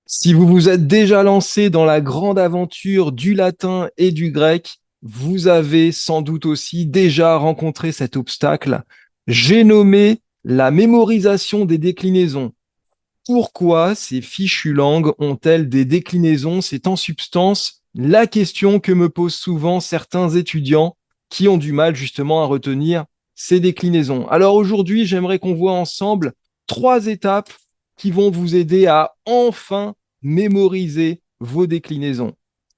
Si vous vous êtes déjà lancé dans la grande aventure du latin et du grec, vous avez sans doute aussi déjà rencontré cet obstacle. J'ai nommé la mémorisation des déclinaisons. Pourquoi ces fichues langues ont-elles des déclinaisons? C'est en substance la question que me posent souvent certains étudiants qui ont du mal justement à retenir ces déclinaisons. Alors aujourd'hui, j'aimerais qu'on voit ensemble 3 étapes qui vont vous aider à enfin mémoriser vos déclinaisons.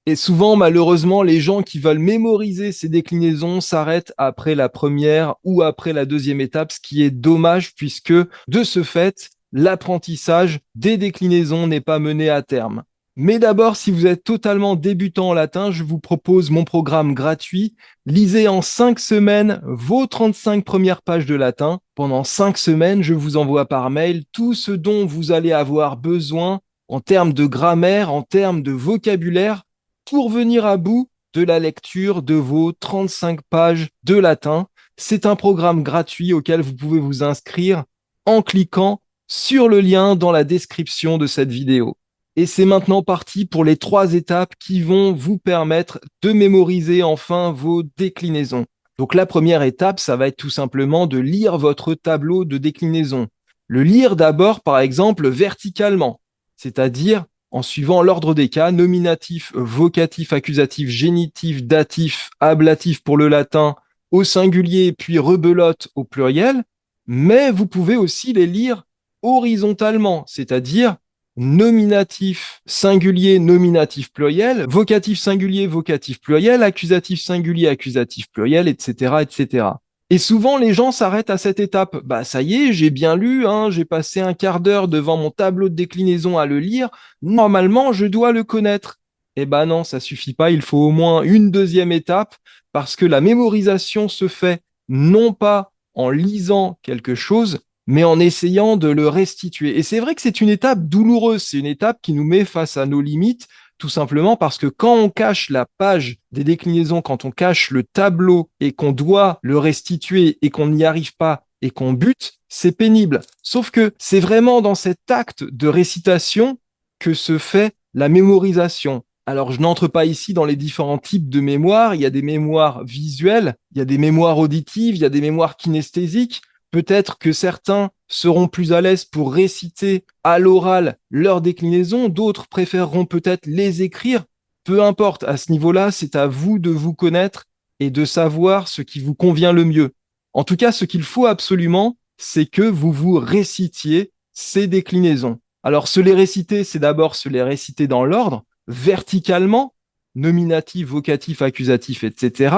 Et souvent, malheureusement, les gens qui veulent mémoriser ces déclinaisons s'arrêtent après la première ou après la deuxième étape, ce qui est dommage puisque de ce fait, l'apprentissage des déclinaisons n'est pas mené à terme. Mais d'abord, si vous êtes totalement débutant en latin, je vous propose mon programme gratuit. Lisez en 5 semaines vos 35 premières pages de latin. Pendant 5 semaines, je vous envoie par mail tout ce dont vous allez avoir besoin en termes de grammaire, en termes de vocabulaire, pour venir à bout de la lecture de vos 35 pages de latin. C'est un programme gratuit auquel vous pouvez vous inscrire en cliquant sur le lien dans la description de cette vidéo. Et c'est maintenant parti pour les 3 étapes qui vont vous permettre de mémoriser enfin vos déclinaisons. Donc la première étape, ça va être tout simplement de lire votre tableau de déclinaison. Le lire d'abord, par exemple, verticalement, c'est-à-dire en suivant l'ordre des cas, nominatif, vocatif, accusatif, génitif, datif, ablatif pour le latin au singulier, puis rebelote au pluriel, mais vous pouvez aussi les lire horizontalement, c'est-à-dire nominatif singulier, nominatif pluriel, vocatif singulier, vocatif pluriel, accusatif singulier, accusatif pluriel, etc., etc. Et souvent, les gens s'arrêtent à cette étape. Bah, ça y est, j'ai bien lu, hein, j'ai passé un quart d'heure devant mon tableau de déclinaison à le lire. Normalement, je dois le connaître. Eh ben non, ça suffit pas. Il faut au moins une deuxième étape parce que la mémorisation se fait non pas en lisant quelque chose, mais en essayant de le restituer. Et c'est vrai que c'est une étape douloureuse, c'est une étape qui nous met face à nos limites, tout simplement parce que quand on cache la page des déclinaisons, quand on cache le tableau et qu'on doit le restituer et qu'on n'y arrive pas et qu'on bute, c'est pénible. Sauf que c'est vraiment dans cet acte de récitation que se fait la mémorisation. Alors, je n'entre pas ici dans les différents types de mémoire. Il y a des mémoires visuelles, il y a des mémoires auditives, il y a des mémoires kinesthésiques. Peut-être que certains seront plus à l'aise pour réciter à l'oral leurs déclinaisons, d'autres préféreront peut-être les écrire. Peu importe, à ce niveau-là, c'est à vous de vous connaître et de savoir ce qui vous convient le mieux. En tout cas, ce qu'il faut absolument, c'est que vous vous récitiez ces déclinaisons. Alors, se les réciter, c'est d'abord se les réciter dans l'ordre, verticalement, nominatif, vocatif, accusatif, etc.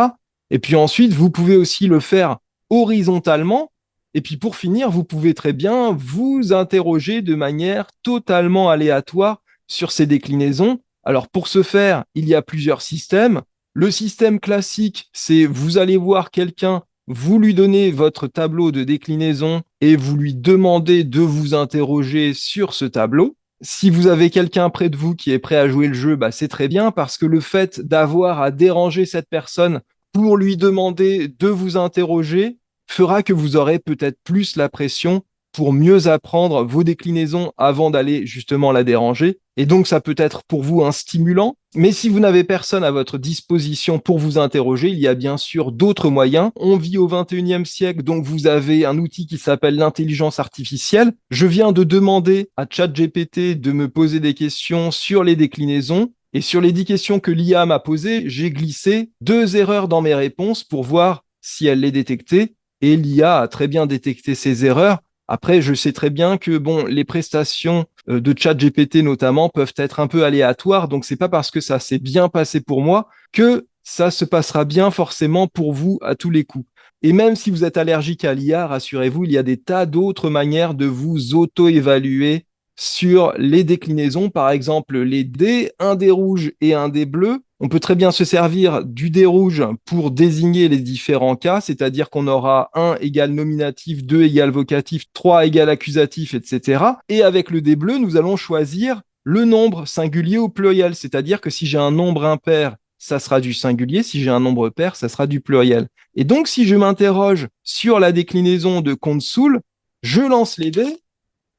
Et puis ensuite, vous pouvez aussi le faire horizontalement. Et puis pour finir, vous pouvez très bien vous interroger de manière totalement aléatoire sur ces déclinaisons. Alors pour ce faire, il y a plusieurs systèmes. Le système classique, c'est vous allez voir quelqu'un, vous lui donnez votre tableau de déclinaison et vous lui demandez de vous interroger sur ce tableau. Si vous avez quelqu'un près de vous qui est prêt à jouer le jeu, bah c'est très bien parce que le fait d'avoir à déranger cette personne pour lui demander de vous interroger fera que vous aurez peut-être plus la pression pour mieux apprendre vos déclinaisons avant d'aller justement la déranger. Et donc, ça peut être pour vous un stimulant. Mais si vous n'avez personne à votre disposition pour vous interroger, il y a bien sûr d'autres moyens. On vit au 21e siècle, donc vous avez un outil qui s'appelle l'intelligence artificielle. Je viens de demander à ChatGPT de me poser des questions sur les déclinaisons. Et sur les 10 questions que l'IA m'a posées, j'ai glissé 2 erreurs dans mes réponses pour voir si elle les détectait. Et l'IA a très bien détecté ces erreurs. Après, je sais très bien que bon, les prestations de ChatGPT notamment peuvent être un peu aléatoires, donc c'est pas parce que ça s'est bien passé pour moi que ça se passera bien forcément pour vous à tous les coups. Et même si vous êtes allergique à l'IA, rassurez-vous, il y a des tas d'autres manières de vous auto-évaluer sur les déclinaisons, par exemple les dés, un dé rouge et un dé bleu. On peut très bien se servir du dé rouge pour désigner les différents cas, c'est-à-dire qu'on aura 1 égale nominatif, 2 égale vocatif, 3 égale accusatif, etc. Et avec le dé bleu, nous allons choisir le nombre singulier au pluriel, c'est-à-dire que si j'ai un nombre impair, ça sera du singulier, si j'ai un nombre pair, ça sera du pluriel. Et donc, si je m'interroge sur la déclinaison de Consul, je lance les dés,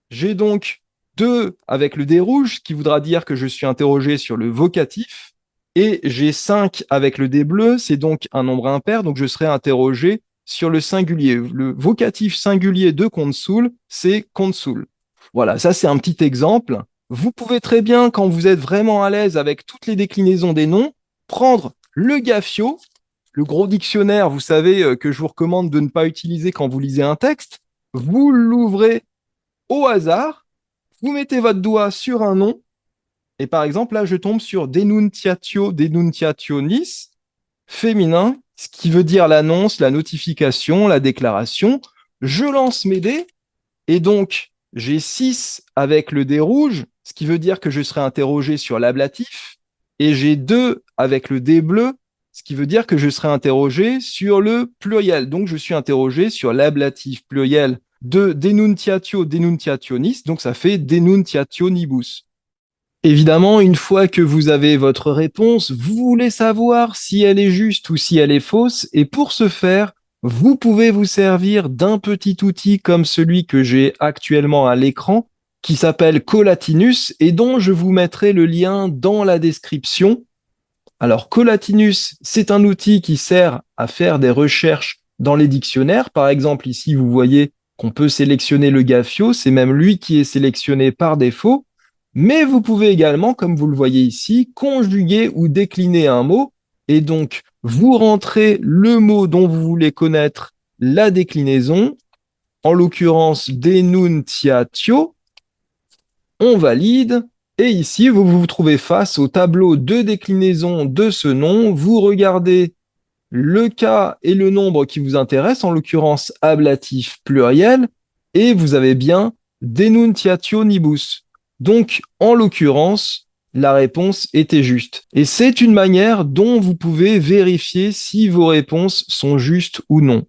j'ai donc 2 avec le dé rouge, ce qui voudra dire que je suis interrogé sur le vocatif. Et j'ai 5 avec le dé bleu, c'est donc un nombre impair, donc je serai interrogé sur le singulier. Le vocatif singulier de consul, c'est consul. Voilà, ça c'est un petit exemple. Vous pouvez très bien, quand vous êtes vraiment à l'aise avec toutes les déclinaisons des noms, prendre le Gafio, le gros dictionnaire, vous savez, que je vous recommande de ne pas utiliser quand vous lisez un texte. Vous l'ouvrez au hasard, vous mettez votre doigt sur un nom, et par exemple, là, je tombe sur Denunciatio, Denunciationis, féminin, ce qui veut dire l'annonce, la notification, la déclaration. Je lance mes dés, et donc, j'ai 6 avec le dé rouge, ce qui veut dire que je serai interrogé sur l'ablatif, et j'ai 2 avec le dé bleu, ce qui veut dire que je serai interrogé sur le pluriel. Donc, je suis interrogé sur l'ablatif pluriel de denunciatio denunciationis, donc ça fait denunciationibus. Évidemment, une fois que vous avez votre réponse, vous voulez savoir si elle est juste ou si elle est fausse, et pour ce faire, vous pouvez vous servir d'un petit outil comme celui que j'ai actuellement à l'écran, qui s'appelle Collatinus et dont je vous mettrai le lien dans la description. Alors, Collatinus, c'est un outil qui sert à faire des recherches dans les dictionnaires. Par exemple, ici, vous voyez qu'on peut sélectionner le Gafio, c'est même lui qui est sélectionné par défaut. Mais vous pouvez également, comme vous le voyez ici, conjuguer ou décliner un mot. Et donc, vous rentrez le mot dont vous voulez connaître la déclinaison, en l'occurrence denunciatio, on valide, et ici, vous vous trouvez face au tableau de déclinaison de ce nom. Vous regardez le cas et le nombre qui vous intéressent, en l'occurrence ablatif pluriel, et vous avez bien denunciationibus. Donc, en l'occurrence, la réponse était juste. Et c'est une manière dont vous pouvez vérifier si vos réponses sont justes ou non.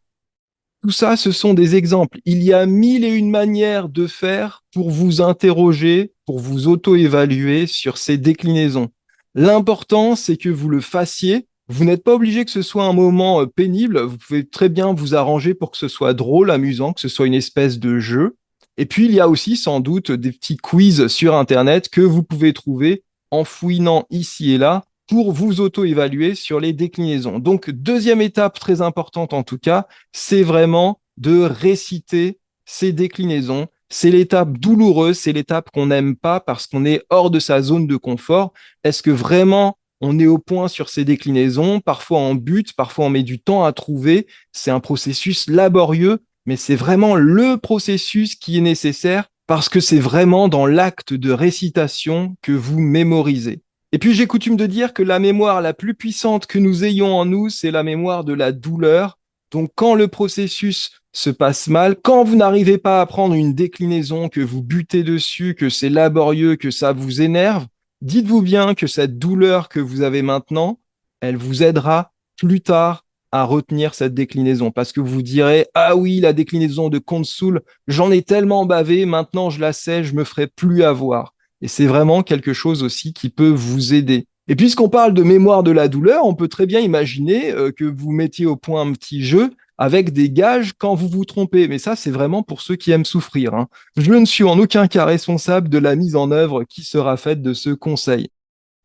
Tout ça, ce sont des exemples. Il y a mille et une manières de faire pour vous interroger, pour vous auto-évaluer sur ces déclinaisons. L'important, c'est que vous le fassiez. Vous n'êtes pas obligé que ce soit un moment pénible. Vous pouvez très bien vous arranger pour que ce soit drôle, amusant, que ce soit une espèce de jeu. Et puis, il y a aussi sans doute des petits quiz sur Internet que vous pouvez trouver en fouinant ici et là pour vous auto-évaluer sur les déclinaisons. Donc, deuxième étape très importante en tout cas, c'est vraiment de réciter ces déclinaisons. C'est l'étape douloureuse, c'est l'étape qu'on n'aime pas parce qu'on est hors de sa zone de confort. Est-ce que vraiment on est au point sur ces déclinaisons? Parfois on bute, parfois on met du temps à trouver. C'est un processus laborieux, mais c'est vraiment le processus qui est nécessaire parce que c'est vraiment dans l'acte de récitation que vous mémorisez. Et puis j'ai coutume de dire que la mémoire la plus puissante que nous ayons en nous, c'est la mémoire de la douleur. Donc quand le processus se passe mal, quand vous n'arrivez pas à prendre une déclinaison, que vous butez dessus, que c'est laborieux, que ça vous énerve, dites-vous bien que cette douleur que vous avez maintenant, elle vous aidera plus tard à retenir cette déclinaison. Parce que vous direz, ah oui, la déclinaison de consul, j'en ai tellement bavé, maintenant je la sais, je me ferai plus avoir. Et c'est vraiment quelque chose aussi qui peut vous aider. Et puisqu'on parle de mémoire de la douleur, on peut très bien imaginer que vous mettiez au point un petit jeu avec des gages quand vous vous trompez. Mais ça, c'est vraiment pour ceux qui aiment souffrir, hein. Je ne suis en aucun cas responsable de la mise en œuvre qui sera faite de ce conseil.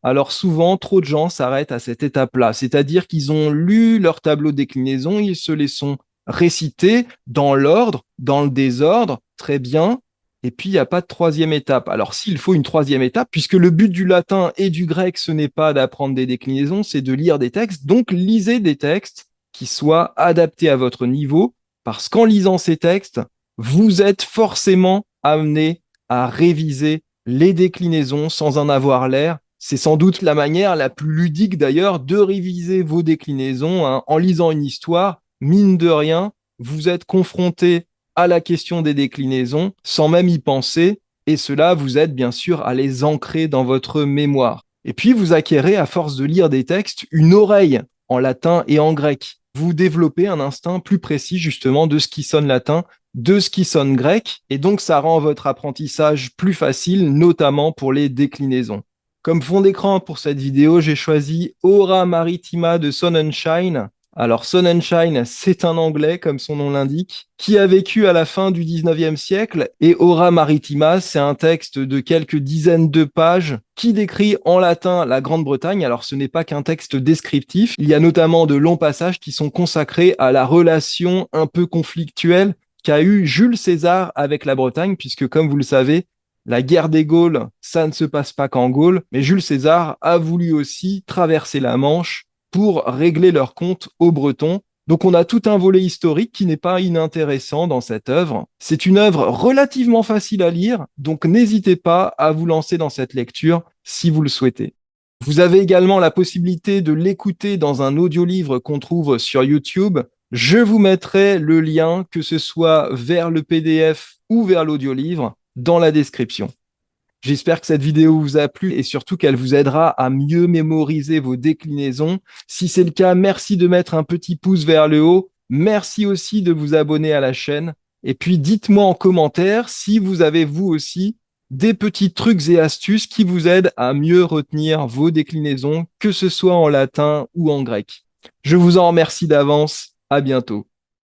Alors souvent, trop de gens s'arrêtent à cette étape-là, c'est-à-dire qu'ils ont lu leur tableau de déclinaison, ils se les sont récités dans l'ordre, dans le désordre, très bien, et puis il n'y a pas de troisième étape. Alors s'il faut une troisième étape, puisque le but du latin et du grec, ce n'est pas d'apprendre des déclinaisons, c'est de lire des textes, donc lisez des textes qui soient adaptés à votre niveau, parce qu'en lisant ces textes, vous êtes forcément amené à réviser les déclinaisons sans en avoir l'air. C'est sans doute la manière la plus ludique d'ailleurs de réviser vos déclinaisons, hein. En lisant une histoire, mine de rien, vous êtes confronté à la question des déclinaisons sans même y penser, et cela vous aide bien sûr à les ancrer dans votre mémoire. Et puis vous acquérez, à force de lire des textes, une oreille en latin et en grec. Vous développez un instinct plus précis justement de ce qui sonne latin, de ce qui sonne grec, et donc ça rend votre apprentissage plus facile, notamment pour les déclinaisons. Comme fond d'écran pour cette vidéo, j'ai choisi Aura Maritima de Sonnenschein. Alors, Sonnenschein, c'est un Anglais, comme son nom l'indique, qui a vécu à la fin du 19e siècle, et Ora Maritima, c'est un texte de quelques dizaines de pages qui décrit en latin la Grande-Bretagne. Alors, ce n'est pas qu'un texte descriptif, il y a notamment de longs passages qui sont consacrés à la relation un peu conflictuelle qu'a eu Jules César avec la Bretagne, puisque, comme vous le savez, la guerre des Gaules, ça ne se passe pas qu'en Gaule, mais Jules César a voulu aussi traverser la Manche pour régler leurs comptes aux Bretons. Donc on a tout un volet historique qui n'est pas inintéressant dans cette œuvre. C'est une œuvre relativement facile à lire, donc n'hésitez pas à vous lancer dans cette lecture si vous le souhaitez. Vous avez également la possibilité de l'écouter dans un audiolivre qu'on trouve sur YouTube. Je vous mettrai le lien, que ce soit vers le PDF ou vers l'audiolivre, dans la description. J'espère que cette vidéo vous a plu et surtout qu'elle vous aidera à mieux mémoriser vos déclinaisons. Si c'est le cas, merci de mettre un petit pouce vers le haut. Merci aussi de vous abonner à la chaîne. Et puis dites-moi en commentaire si vous avez vous aussi des petits trucs et astuces qui vous aident à mieux retenir vos déclinaisons, que ce soit en latin ou en grec. Je vous en remercie d'avance. À bientôt.